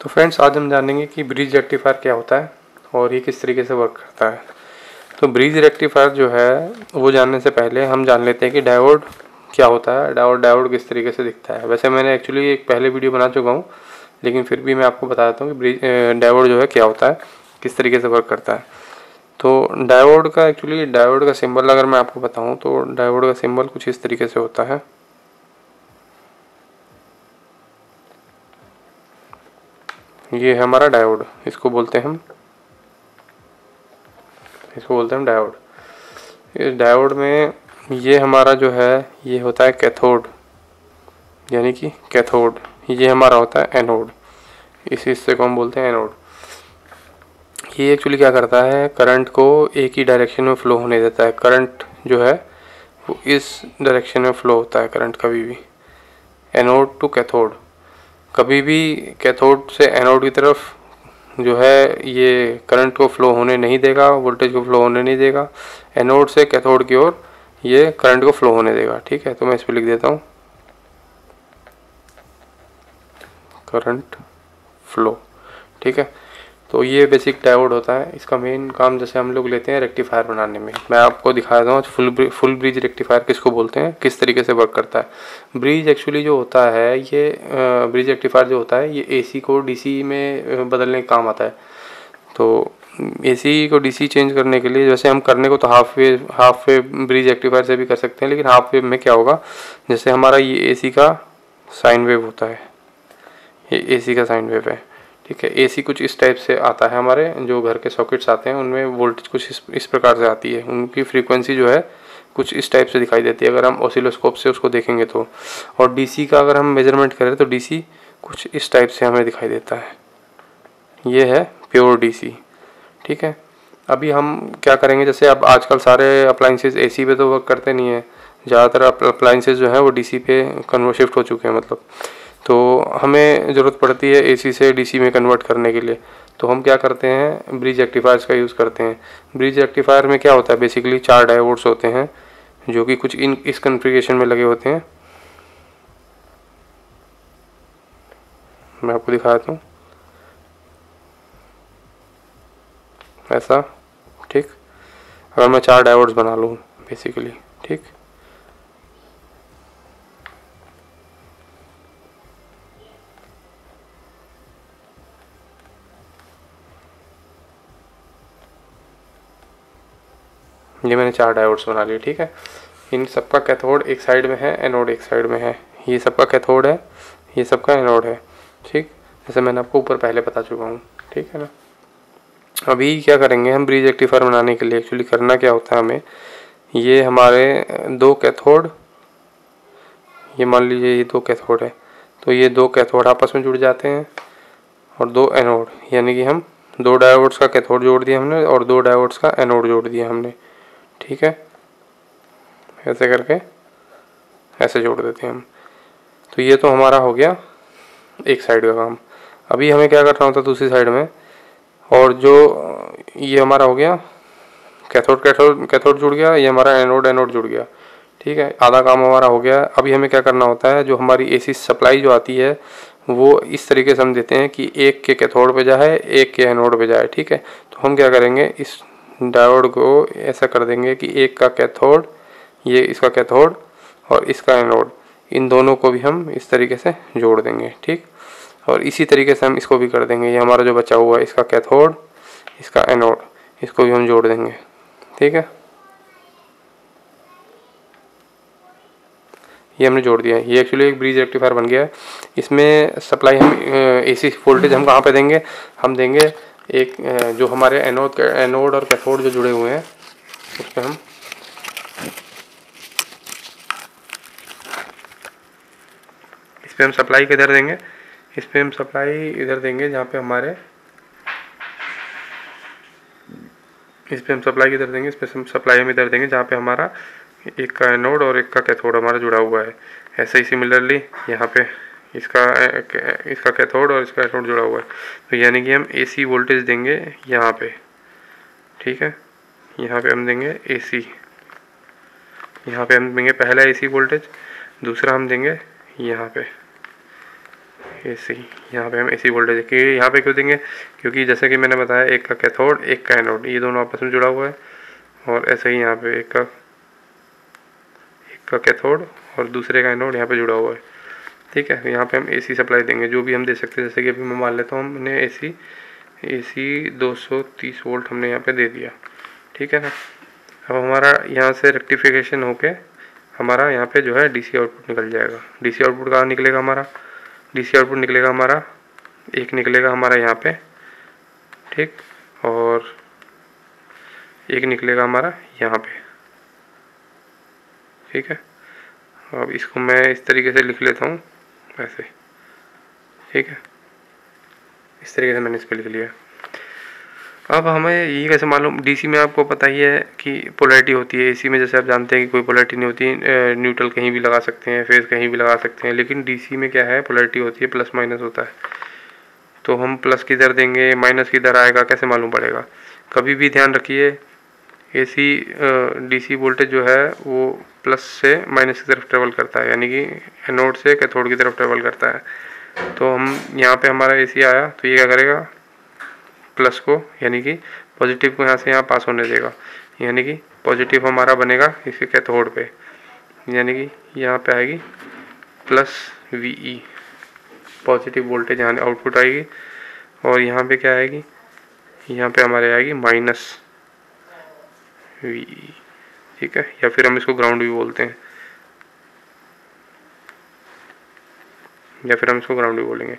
तो फ्रेंड्स, आज हम जानेंगे कि ब्रिज रेक्टिफायर क्या होता है और ये किस तरीके से वर्क करता है। तो ब्रिज रेक्टिफायर जो है वो जानने से पहले हम जान लेते हैं कि डायोड क्या होता है, डायोड किस तरीके से दिखता है। वैसे मैंने एक्चुअली एक पहले वीडियो बना चुका हूँ, लेकिन फिर भी मैं आपको बता देता हूँ कि डायोड जो है क्या होता है, किस तरीके से वर्क करता है। तो डायोड का सिंबल अगर मैं आपको बताऊँ तो डायोड का सिंबल कुछ इस तरीके से होता है। ये है हमारा डायोड, इसको बोलते हैं डायोड। इस डायोड में ये हमारा जो है ये होता है कैथोड, यानी कि कैथोड। ये हमारा होता है एनोड, इस हिस्से को हम बोलते हैं एनोड। ये एक्चुअली क्या करता है, करंट को एक ही डायरेक्शन में फ्लो होने देता है। करंट जो है वो इस डायरेक्शन में फ्लो होता है करंट कभी भी, एनोड टू कैथोड। कभी भी कैथोड से एनोड की तरफ जो है ये करंट को फ्लो होने नहीं देगा, वोल्टेज को फ्लो होने नहीं देगा। एनोड से कैथोड की ओर ये करंट को फ्लो होने देगा। ठीक है, तो मैं इस पर लिख देता हूँ करंट फ्लो। ठीक है, तो ये बेसिक डायोड होता है। इसका मेन काम जैसे हम लोग लेते हैं रेक्टिफायर बनाने में। मैं आपको दिखा देता हूँ फुल ब्रिज रेक्टिफायर किसको बोलते हैं, किस तरीके से वर्क करता है। ब्रिज एक्चुअली जो होता है ये ब्रिज रेक्टिफायर जो होता है ये एसी को डीसी में बदलने का काम आता है। तो एसी को डीसी चेंज करने के लिए जैसे हम करने को तो हाफ वे ब्रिज रेक्टिफायर से भी कर सकते हैं, लेकिन हाफ वेव में क्या होगा, जैसे हमारा ये एसी का साइन वेव होता है, ये एसी का साइन वेव है। ठीक है, एसी कुछ इस टाइप से आता है। हमारे जो घर के सॉकेट्स आते हैं उनमें वोल्टेज कुछ इस प्रकार से आती है। उनकी फ्रीक्वेंसी जो है कुछ इस टाइप से दिखाई देती है अगर हम ऑसिलोस्कोप से उसको देखेंगे तो। और डीसी का अगर हम मेजरमेंट करें तो डीसी कुछ इस टाइप से हमें दिखाई देता है। ये है प्योर डीसी। ठीक है, अभी हम क्या करेंगे, जैसे अब आजकल सारे अप्लाइंसेस एसी पे तो वर्क करते नहीं है, ज़्यादातर अप्लाइंसेस जो है वो डीसी पे शिफ्ट हो चुके हैं मतलब। तो हमें ज़रूरत पड़ती है एसी से डीसी में कन्वर्ट करने के लिए, तो हम क्या करते हैं, ब्रिज रेक्टिफायर्स का यूज़ करते हैं। ब्रिज रेक्टिफायर में क्या होता है, बेसिकली 4 डायोड्स होते हैं जो कि कुछ इस कन्फिगरेशन में लगे होते हैं। मैं आपको दिखाता हूँ ऐसा। ठीक, अगर मैं 4 डायोड्स बना लूँ बेसिकली, ठीक, ये मैंने 4 डायोड्स बना लिए। ठीक है, इन सबका कैथोड एक साइड में है, एनोड एक साइड में है। ये सबका कैथोड है, ये सबका एनोड है। ठीक, जैसे मैंने आपको ऊपर पहले बता चुका हूँ। ठीक है ना, अभी क्या करेंगे हम ब्रिज रेक्टिफायर बनाने के लिए, एक्चुअली करना क्या होता है हमें, ये हमारे 2 कैथोड, ये मान लीजिए ये 2 कैथोड है, तो ये 2 कैथोड आपस में जुड़ जाते हैं और 2 एनोड, यानी कि हम 2 डायोड्स का कैथोड जोड़ दिया हमने और 2 डायोड्स का एनोड जोड़ दिया हमने। ठीक है, ऐसे करके ऐसे जोड़ देते हैं हम। तो ये तो हमारा हो गया एक साइड का काम। अभी हमें क्या करना होता है दूसरी साइड में, और जो ये हमारा हो गया कैथोड जुड़ गया, ये हमारा एनोड जुड़ गया। ठीक है, आधा काम हमारा हो गया। अभी हमें क्या करना होता है, जो हमारी एसी सप्लाई जो आती है वो इस तरीके से हम देते हैं कि एक के कैथोड पे जाए, एक के एनोड पे जाए। ठीक है, तो हम क्या करेंगे, इस डायोड को ऐसा कर देंगे कि एक का कैथोड, ये इसका कैथोड और इसका एनोड, इन दोनों को भी हम इस तरीके से जोड़ देंगे। ठीक, और इसी तरीके से हम इसको भी कर देंगे। ये हमारा जो बचा हुआ है, इसका कैथोड, इसका एनोड, इसको भी हम जोड़ देंगे। ठीक है, ये हमने जोड़ दिया है। ये एक्चुअली एक ब्रिज रेक्टिफायर बन गया है। इसमें सप्लाई हम एसी वोल्टेज हम कहाँ पे देंगे, हम देंगे एक जो हमारे एनोड और कैथोड जो जुड़े हुए हैं उस पर हम सप्लाई किधर देंगे, इस पर हम सप्लाई इधर देंगे जहाँ पे हमारे, इस पर हम सप्लाई किधर देंगे, इस पर हम सप्लाई हम इधर देंगे जहाँ पे हमारा एक का एनोड और एक का कैथोड हमारा जुड़ा हुआ है। ऐसे ही सिमिलरली यहाँ पे इसका कैथोड और इसका एनोड जुड़ा हुआ है। तो यानी कि हम एसी वोल्टेज देंगे यहाँ पे। ठीक है, यहाँ पे हम देंगे एसी, यहाँ पे हम देंगे पहला एसी वोल्टेज, दूसरा हम देंगे यहाँ पे AC, यहाँ पे हम AC वोल्टेज देखिए। यहाँ पे क्यों देंगे, क्योंकि जैसे कि मैंने बताया एक का कैथोड एक का एनोड, ये दोनों आपस में जुड़ा हुआ है। और ऐसे ही यहाँ पे एक का कैथोड और दूसरे का एनोड यहाँ पे जुड़ा हुआ है, ठीक है। यहाँ पे हम AC सप्लाई देंगे, जो भी हम दे सकते हैं। जैसे कि अभी मैं मान लेता हूँ हमने AC 230 वोल्ट हमने यहाँ पे दे दिया, ठीक है ना। अब हमारा यहाँ से रेक्टिफिकेशन होके हमारा यहाँ पे जो है DC आउटपुट निकल जाएगा। DC आउटपुट कहाँ निकलेगा हमारा, DC आउटपुट निकलेगा हमारा, एक निकलेगा हमारा यहाँ पे, ठीक, और एक निकलेगा हमारा यहाँ पे, ठीक है। अब इसको मैं इस तरीके से लिख लेता हूँ ऐसे, ठीक है। इस तरीके से मैंने इस पर लिख लिया। अब हमें ये कैसे मालूम, DC में आपको पता ही है कि पोलैरिटी होती है, AC में जैसे आप जानते हैं कि कोई पोलैरिटी नहीं होती, न्यूट्रल कहीं भी लगा सकते हैं, फेज कहीं भी लगा सकते हैं। लेकिन DC में क्या है, पोलैरिटी होती है, प्लस माइनस होता है। तो हम प्लस किधर देंगे, माइनस किधर आएगा, कैसे मालूम पड़ेगा। कभी भी ध्यान रखिए, AC DC वोल्टेज जो है वो प्लस से माइनस की तरफ ट्रेवल करता है, यानी कि एनोड से कैथोड की तरफ ट्रेवल करता है। तो हम यहाँ पे हमारा AC आया तो ये क्या करेगा, प्लस को यानी कि पॉजिटिव को यहाँ से यहाँ पास होने देगा, यानी कि पॉजिटिव हमारा बनेगा इसके कैथोड पे, यानी कि यहाँ पे आएगी प्लस VE, पॉजिटिव वोल्टेज यहाँ आउटपुट आएगी। और यहाँ पे क्या आएगी, यहाँ पे हमारे आएगी माइनस VE, ठीक है। या फिर हम इसको ग्राउंड भी बोलते हैं, बोलेंगे।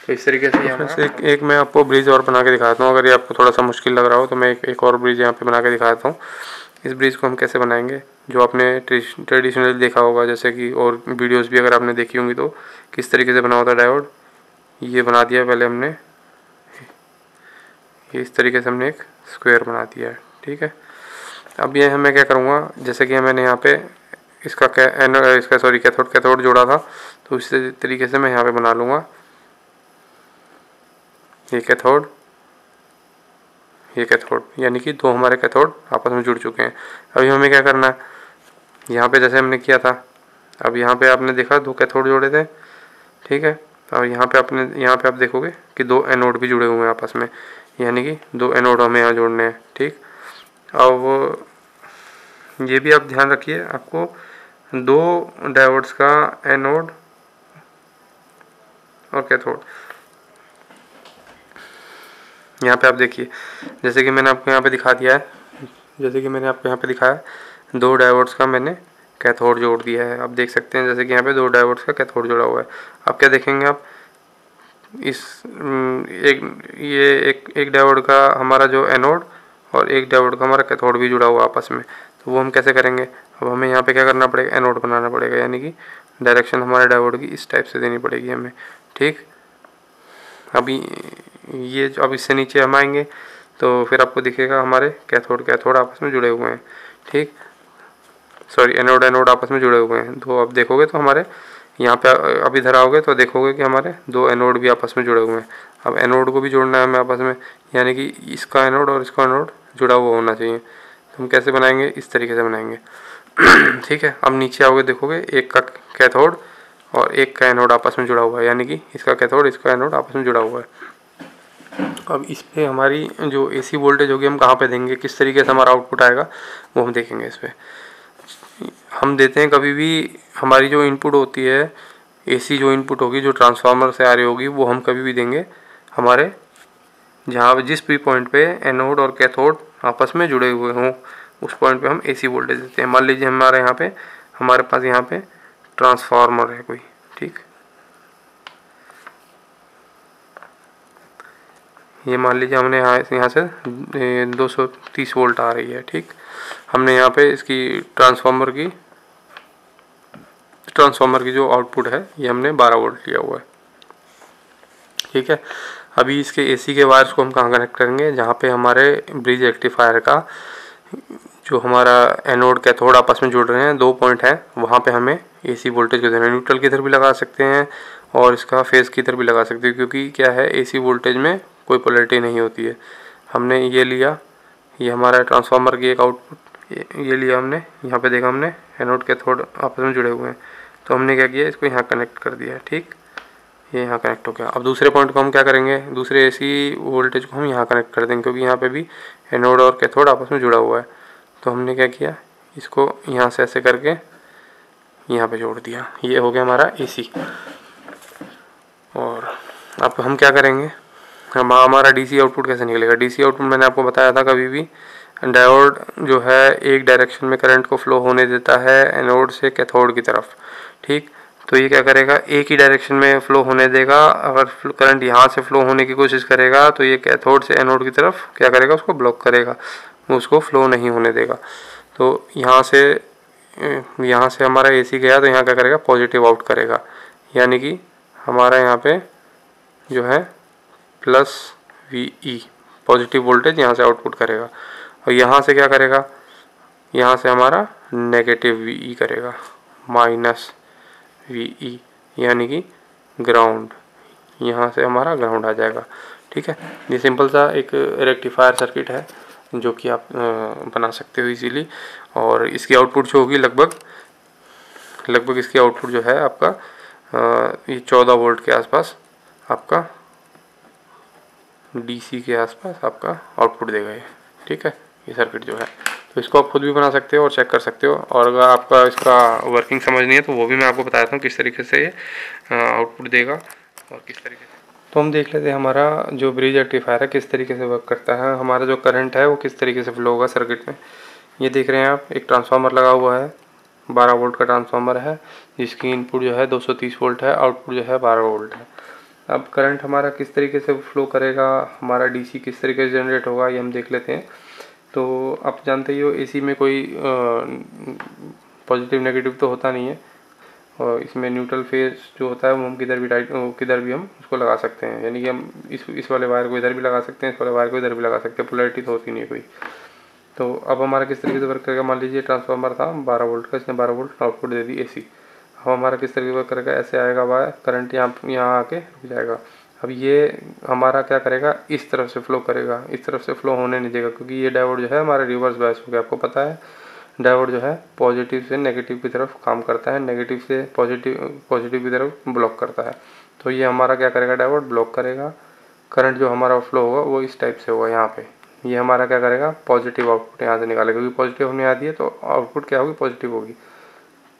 तो इस तरीके से यहाँ से एक मैं आपको ब्रिज और बना के दिखाता हूँ। अगर ये आपको थोड़ा सा मुश्किल लग रहा हो तो मैं एक और ब्रिज यहाँ पे बना के दिखाता हूँ। इस ब्रिज को हम कैसे बनाएंगे, जो आपने ट्रेडिशनली देखा होगा, जैसे कि और वीडियोस भी अगर आपने देखी होंगी तो किस तरीके से बना होता है डायोड। ये बना दिया पहले हमने, ये इस तरीके से हमने एक स्क्वायर बना दिया है, ठीक है। अब ये मैं क्या करूँगा, जैसे कि मैंने यहाँ पे इसका कैथोड जोड़ा था, तो इसी तरीके से मैं यहाँ पे बना लूँगा ये कैथोड, यानी कि दो हमारे कैथोड आपस में जुड़ चुके हैं। अभी हमें क्या करना है, यहाँ पे जैसे हमने किया था, अब यहाँ पे आपने देखा दो कैथोड जोड़े थे, ठीक है। और यहाँ पे आप देखोगे कि दो एनोड भी जुड़े हुए हैं आपस में, यानी कि दो एनोड हमें यहाँ जोड़ने हैं, ठीक। अब ये भी आप ध्यान रखिए, आपको दो डायोड्स का एनोड और कैथोड, यहाँ पे आप देखिए, जैसे कि मैंने आपको यहाँ पे दिखा दिया है, दो डायोड्स का मैंने कैथोड जोड़ दिया है। आप देख सकते हैं जैसे कि यहाँ पे दो डायोड्स का कैथोड जोड़ा हुआ है। अब क्या देखेंगे आप, एक डायोड का हमारा जो एनोड और एक डायोड का हमारा कैथोड भी जुड़ा हुआ आपस में, तो वो हम कैसे करेंगे। अब हमें यहाँ पे क्या करना पड़ेगा, एनोड बनाना पड़ेगा, यानी कि डायरेक्शन हमारे डायोड की इस टाइप से देनी पड़ेगी हमें, ठीक। अभी ये अब इससे नीचे हम आएंगे तो फिर आपको दिखेगा हमारे कैथोड आपस में जुड़े हुए हैं, ठीक, सॉरी एनोड आपस में जुड़े हुए हैं। तो अब देखोगे तो हमारे यहाँ पे अब इधर आओगे तो देखोगे कि हमारे दो एनोड भी आपस में जुड़े हुए हैं। अब एनोड को भी जोड़ना है हमें आपस में, यानी कि इसका एनोड और इसका एनोड जुड़ा हुआ होना चाहिए। तो हम कैसे बनाएंगे, इस तरीके से बनाएंगे ठीक है। अब नीचे आओगे देखोगे एक का कैथोड और एक का एनोड आपस में जुड़ा हुआ है, यानी कि इसका कैथोड इसका एनोड आपस में जुड़ा हुआ है। अब इस पे हमारी जो AC वोल्टेज होगी हम कहाँ पे देंगे, किस तरीके से हमारा आउटपुट आएगा वो हम देखेंगे। इस पे हम देते हैं, कभी भी हमारी जो इनपुट होती है AC जो इनपुट होगी, जो ट्रांसफार्मर से आ रही होगी, वो हम कभी भी देंगे हमारे जहाँ जिस भी पॉइंट पे एनोड और कैथोड आपस में जुड़े हुए हों, उस पॉइंट पे हम AC वोल्टेज देते हैं। मान लीजिए हमारे पास यहाँ पे ट्रांसफार्मर है कोई, ठीक, ये मान लीजिए हमने यहाँ से 230 वोल्ट आ रही है, ठीक। हमने यहाँ पे इसकी ट्रांसफार्मर की जो आउटपुट है ये हमने 12 वोल्ट लिया हुआ है, ठीक है। अभी इसके AC के वायर्स को हम कहाँ कनेक्ट करेंगे, जहाँ पे हमारे ब्रिज रेक्टिफायर का जो हमारा एनोड कैथोड आपस में जुड़ रहे हैं, दो पॉइंट है, वहाँ पे हमें AC वोल्टेज को देना है। न्यूट्रल की इधर भी लगा सकते हैं और इसका फेज की इधर भी लगा सकते हैं, क्योंकि क्या है AC वोल्टेज में कोई पोलैरिटी नहीं होती है। हमने ये लिया, ये हमारा ट्रांसफार्मर की एक आउटपुट, ये लिया हमने, यहाँ पे देखा हमने एनोड कैथोड आपस में जुड़े हुए हैं, तो हमने क्या किया, इसको यहाँ कनेक्ट कर दिया, ठीक। ये यहाँ कनेक्ट हो गया। अब दूसरे पॉइंट को हम क्या करेंगे, दूसरे AC वोल्टेज को हम यहाँ कनेक्ट कर देंगे, क्योंकि यहाँ पे भी एनोड और कैथोड आपस में जुड़ा हुआ है। तो हमने क्या किया, इसको यहाँ से ऐसे करके यहाँ पे जोड़ दिया। ये हो गया हमारा AC। और अब हम क्या करेंगे, हमारा DC आउटपुट कैसे निकलेगा। DC आउटपुट मैंने आपको बताया था, कभी भी डायोड जो है एक डायरेक्शन में करंट को फ्लो होने देता है एनोड से कैथोड की तरफ, ठीक। तो ये क्या करेगा, एक ही डायरेक्शन में फ्लो होने देगा। अगर करंट यहाँ से फ्लो होने की कोशिश करेगा तो ये कैथोड से एनोड की तरफ क्या करेगा, उसको ब्लॉक करेगा, उसको फ्लो नहीं होने देगा। तो यहाँ से हमारा AC गया तो यहाँ क्या करेगा, पॉजिटिव आउट करेगा, यानी कि हमारा यहाँ पे जो है प्लस VE पॉजिटिव वोल्टेज यहाँ से आउटपुट करेगा। और यहाँ से क्या करेगा, यहाँ से हमारा नेगेटिव VE करेगा, माइनस VE, यानी कि ग्राउंड। यहाँ से हमारा ग्राउंड आ जाएगा, ठीक है। ये सिंपल सा एक रेक्टिफायर सर्किट है जो कि आप बना सकते हो इजीली। और इसकी आउटपुट जो होगी लगभग इसकी आउटपुट जो है आपका ये 14 वोल्ट के आसपास आपका DC के आसपास आपका आउटपुट देगा ये, ठीक है। ये सर्किट जो है, तो इसको आप खुद भी बना सकते हो और चेक कर सकते हो। और अगर आपका इसका वर्किंग समझ नहीं है तो वो भी मैं आपको बताता हूँ किस तरीके से ये आउटपुट देगा और किस तरीके से। तो हम देख लेते हैं हमारा जो ब्रिज रेक्टिफायर है किस तरीके से वर्क करता है, हमारा जो करंट है वो किस तरीके से फ्लो होगा सर्किट में। ये देख रहे हैं आप, एक ट्रांसफार्मर लगा हुआ है, 12 वोल्ट का ट्रांसफार्मर है, जिसकी इनपुट जो है 230 वोल्ट है, आउटपुट जो है 12 वोल्ट है। अब करंट हमारा किस तरीके से फ्लो करेगा, हमारा DC किस तरीके से जनरेट होगा, ये हम देख लेते हैं। तो आप जानते ही हो AC में कोई पॉजिटिव नेगेटिव तो होता नहीं है, और इसमें न्यूट्रल फेज जो होता है वो हम किधर भी हम उसको लगा सकते हैं, यानी कि हम इस वाले वायर को इधर भी लगा सकते हैं, इस वाले वायर को इधर भी लगा सकते हैं, पोलैरिटी तो होती नहीं कोई। तो अब हमारा किस तरीके से वर्क करेगा, मान लीजिए ट्रांसफार्मर था 12 वोल्ट का, इसने 12 वोल्ट आउटपुट दे दी AC। अब हमारा किस तरीके से वर्क करेगा, ऐसे आएगा वायर, करंट यहाँ आके रुक जाएगा। अब ये हमारा क्या करेगा, इस तरफ से फ्लो करेगा, इस तरफ से फ्लो होने नहीं देगा, क्योंकि ये डायोड जो है हमारा रिवर्स बायस हो गया। आपको पता है डायोड जो है पॉजिटिव से नेगेटिव की तरफ काम करता है, नेगेटिव से पॉजिटिव की तरफ ब्लॉक करता है। तो ये हमारा क्या करेगा, डायोड ब्लॉक करेगा, करंट जो हमारा फ्लो होगा वो इस टाइप से होगा। यहाँ पे ये हमारा क्या करेगा, पॉजिटिव आउटपुट यहाँ से निकालेगा, क्योंकि पॉजिटिव हमने यहाँ दी है तो आउटपुट क्या होगी, पॉजिटिव होगी।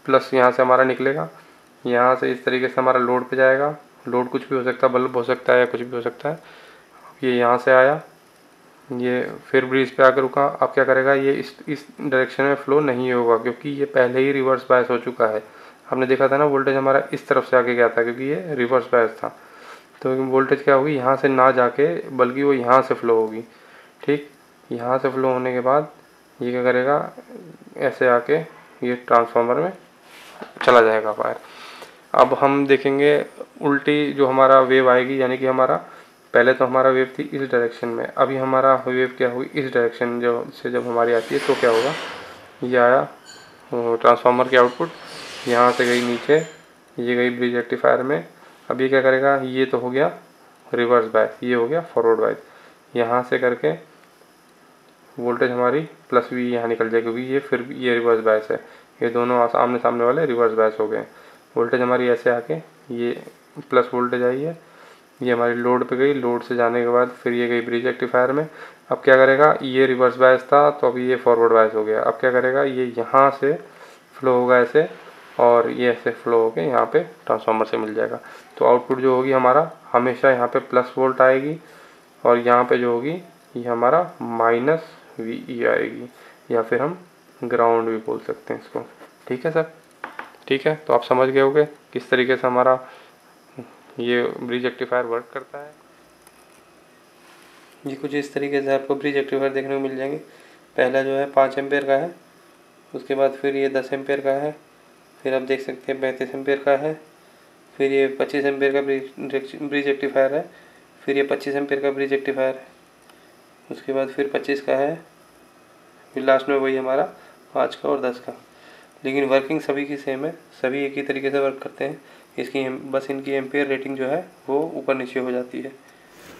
प्लस यहाँ से हमारा निकलेगा, यहाँ से इस तरीके से हमारा लोड पे जाएगा। लोड कुछ भी हो सकता है, बल्ब हो सकता है या कुछ भी हो सकता है। ये यहाँ से आया, ये फिर ब्रिज पे आकर रुका। अब क्या करेगा, ये इस डायरेक्शन में फ्लो नहीं होगा, क्योंकि ये पहले ही रिवर्स बायस हो चुका है। आपने देखा था ना, वोल्टेज हमारा इस तरफ से आगे गया था, क्योंकि ये रिवर्स बायस था। तो वोल्टेज क्या होगी, यहाँ से ना जाके बल्कि वो यहाँ से फ्लो होगी, ठीक। यहाँ से फ्लो होने के बाद ये क्या करेगा, ऐसे आके ये ट्रांसफार्मर में चला जाएगा वायर। अब हम देखेंगे उल्टी जो हमारा वेव आएगी, यानी कि हमारा पहले तो हमारा वेव थी इस डायरेक्शन में, अभी हमारा वेव क्या होगी, इस डायरेक्शन जब हमारी आती है तो क्या होगा, ये आया ट्रांसफार्मर की आउटपुट, यहाँ से गई नीचे, ये गई ब्रिज रेक्टिफायर में। अब ये क्या करेगा, ये तो हो गया रिवर्स बायस, ये हो गया फॉरवर्ड बायस। यहाँ से करके वोल्टेज हमारी प्लस V यहाँ निकल जाएगी, क्योंकि ये रिवर्स बायस है, ये दोनों आमने सामने वाले रिवर्स बायस हो गए। वोल्टेज हमारी ऐसे आके ये प्लस वोल्टेज आई है, ये हमारी लोड पे गई, लोड से जाने के बाद फिर ये गई ब्रिज रेक्टिफायर में। अब क्या करेगा, ये रिवर्स बायस था तो अभी ये फॉरवर्ड बायस हो गया। अब क्या करेगा, ये यहाँ से फ्लो होगा ऐसे, और ये ऐसे फ्लो होके यहाँ पे ट्रांसफार्मर से मिल जाएगा। तो आउटपुट जो होगी हमारा हमेशा यहाँ पे प्लस वोल्ट आएगी, और यहाँ पे जो होगी ये हमारा माइनस VE आएगी, या फिर हम ग्राउंड भी बोल सकते हैं इसको, ठीक है सर। ठीक है, तो आप समझ गए होंगे किस तरीके से हमारा ये ब्रिज रेक्टिफायर वर्क करता है। ये कुछ इस तरीके से आपको ब्रिज रेक्टिफायर देखने को मिल जाएंगे। पहला जो है 5 एम्पेयर का है, उसके बाद फिर ये 10 एम्पेयर का है, फिर आप देख सकते हैं 32 एम्पेयर का है, फिर ये 25 एम्पेयर का ब्रिज रेक्टिफायर है, फिर ये 25 एम्पेयर का ब्रिज रेक्टिफायर है, उसके बाद फिर 25 का है, फिर लास्ट में वही हमारा 5 का और 10 का। लेकिन वर्किंग सभी की सेम है, सभी एक ही तरीके से वर्क करते हैं। इसकी बस इनकी एम्पेयर रेटिंग जो है वो ऊपर नीचे हो जाती है।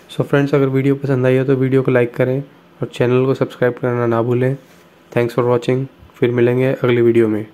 सो फ्रेंड्स, अगर वीडियो पसंद आई हो तो वीडियो को लाइक करें और चैनल को सब्सक्राइब करना ना भूलें। Thanks for watching. फिर मिलेंगे अगली वीडियो में।